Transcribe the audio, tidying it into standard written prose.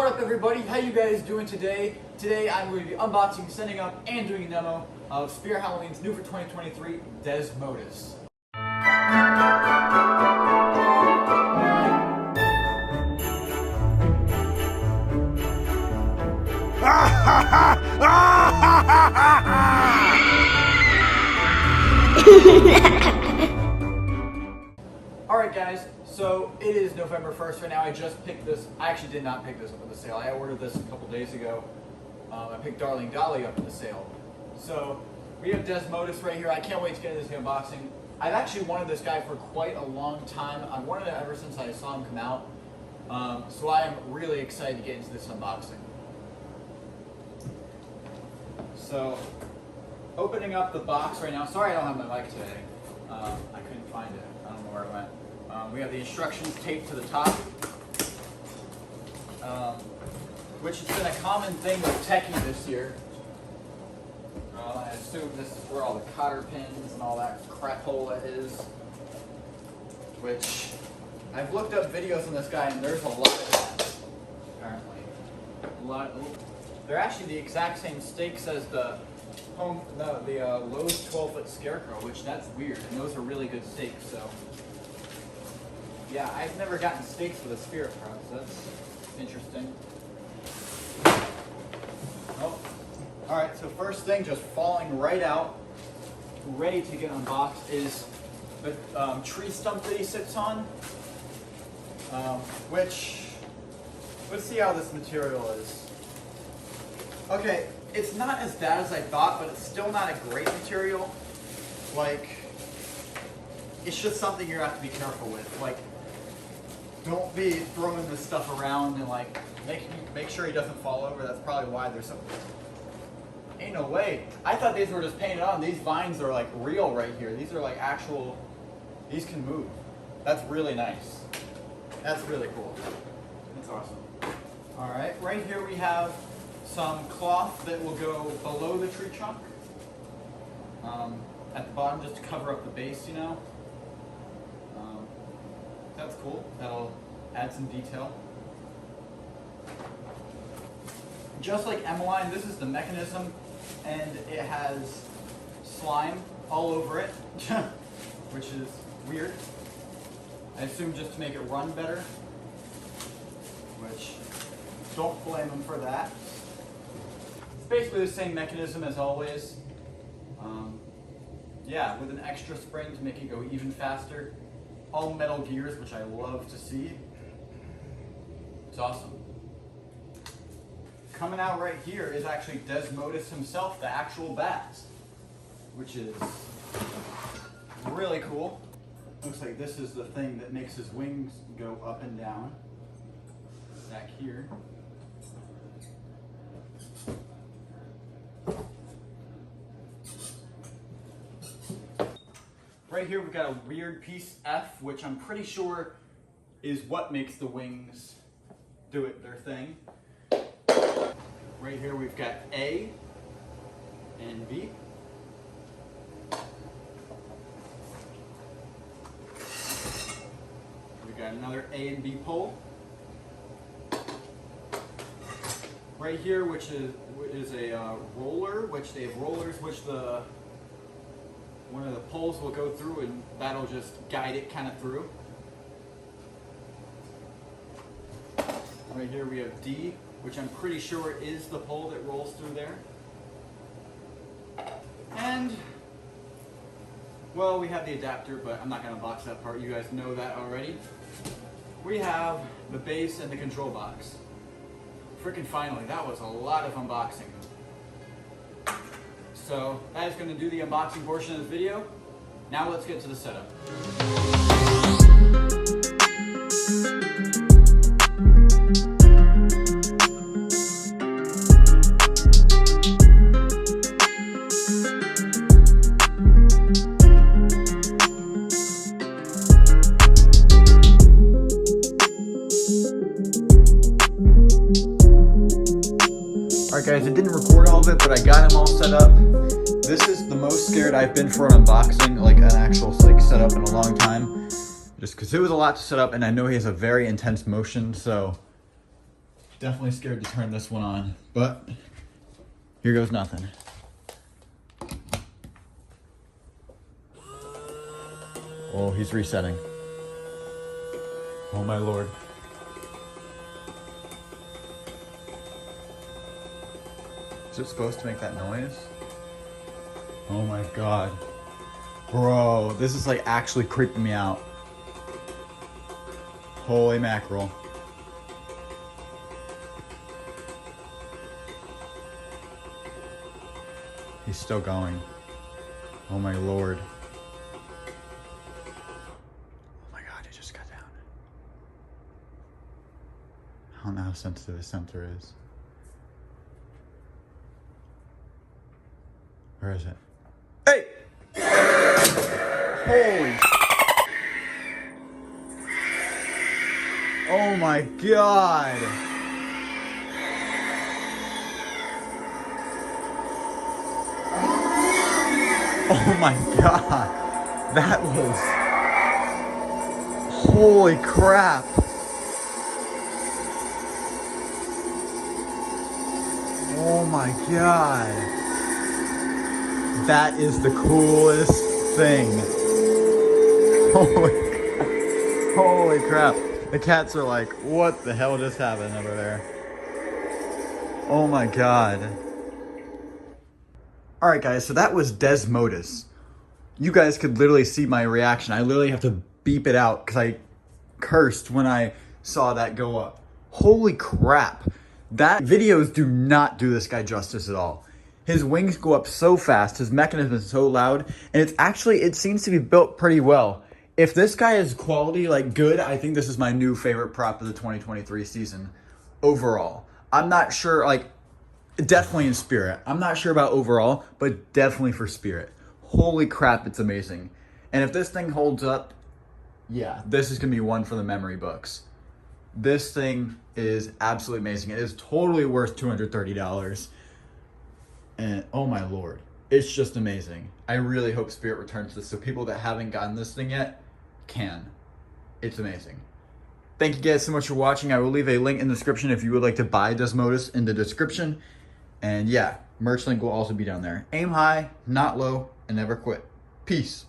What up everybody, how you guys doing today? Today I'm going to be unboxing, setting up, and doing a demo of Spirit Halloween's new for 2023, Desmodus. Alright guys, so it is November 1st right now. I just picked this. I actually did not pick this up at the sale. I ordered this a couple days ago. I picked Darling Dolly up at the sale. So we have Desmodus right here. I can't wait to get into this unboxing. I've actually wanted this guy for quite a long time. I've wanted it ever since I saw him come out. So I am really excited to get into this unboxing. So opening up the box right now. Sorry I don't have my mic today. I couldn't find it. I don't know where it went. We have the instructions taped to the top, which has been a common thing with Techie this year. I assume this is where all the cotter pins and all that crap hole is, which I've looked up videos on this guy and there's a lot of that, apparently. They're actually the exact same stakes as the Lowe's 12-foot Scarecrow, which that's weird, and those are really good stakes, so. Yeah, I've never gotten stakes for the Spirit cards. That's interesting. Oh, all right. So first thing, just falling right out, ready to get unboxed, is the tree stump that he sits on. Which, let's see how this material is. Okay, it's not as bad as I thought, but it's still not a great material. Like, it's just something you have to be careful with. Like, don't be throwing this stuff around and like make sure he doesn't fall over. That's probably why there's some. Ain't no way. I thought these were just painted on. These vines are like real right here. These are like actual. These can move. That's really nice. That's really cool. That's awesome. All right, right here we have some cloth that will go below the tree trunk. At the bottom, just to cover up the base, you know. That's cool. That'll add some detail. Just like Emmeline, this is the mechanism, and it has slime all over it, which is weird. I assume just to make it run better, which don't blame them for that. It's basically the same mechanism as always. Yeah, with an extra spring to make it go even faster. All metal gears, which I love to see. It's awesome. Coming out right here is actually Desmodus himself, the actual bat, which is really cool. Looks like this is the thing that makes his wings go up and down. Back here. Right here we've got a weird piece F, which I'm pretty sure is what makes the wings do their thing. Right here we've got A and B. We've got another A and B pole. Right here, which is a roller, which they have rollers, which one of the poles will go through and that'll just guide it kind of through. Right here we have D, which I'm pretty sure is the pole that rolls through there. And, well, we have the adapter, but I'm not going to box that part. You guys know that already. We have the base and the control box. Freaking finally, that was a lot of unboxing. So that is going to do the unboxing portion of this video. Now let's get to the setup. Alright guys, I didn't record all of it, but I got him all set up. This is the most scared I've been for an unboxing, like an actual setup in a long time. Just because it was a lot to set up, and I know he has a very intense motion, so Definitely scared to turn this one on, but here goes nothing. Oh, he's resetting. Oh my lord. Is it supposed to make that noise? Oh my god. Bro, this is like actually creeping me out. Holy mackerel. He's still going. Oh my lord. Oh my god, he just got down. I don't know how sensitive his sensor is. Where is it? Hey! Holy. Oh my god. Oh my god. That was... Holy crap. Oh my god. That is the coolest thing. Holy crap. The cats are like, what the hell just happened over there? Oh my god. Alright guys, so that was Desmodus. You guys could literally see my reaction. I literally have to beep it out because I cursed when I saw that go up. Holy crap. That videos do not do this guy justice at all. His wings go up so fast, his mechanism is so loud, and it seems to be built pretty well. If this guy is quality, like good, I think this is my new favorite prop of the 2023 season overall. I'm not sure, like, definitely in spirit. I'm not sure about overall, but definitely for spirit. Holy crap, it's amazing. And if this thing holds up, yeah, this is going to be one for the memory books. This thing is absolutely amazing. It is totally worth $230. And oh my lord, it's just amazing. I really hope Spirit returns this so people that haven't gotten this thing yet can. It's amazing. Thank you guys so much for watching. I will leave a link in the description if you would like to buy Desmodus in the description. And yeah, merch link will also be down there. Aim high, not low, and never quit. Peace.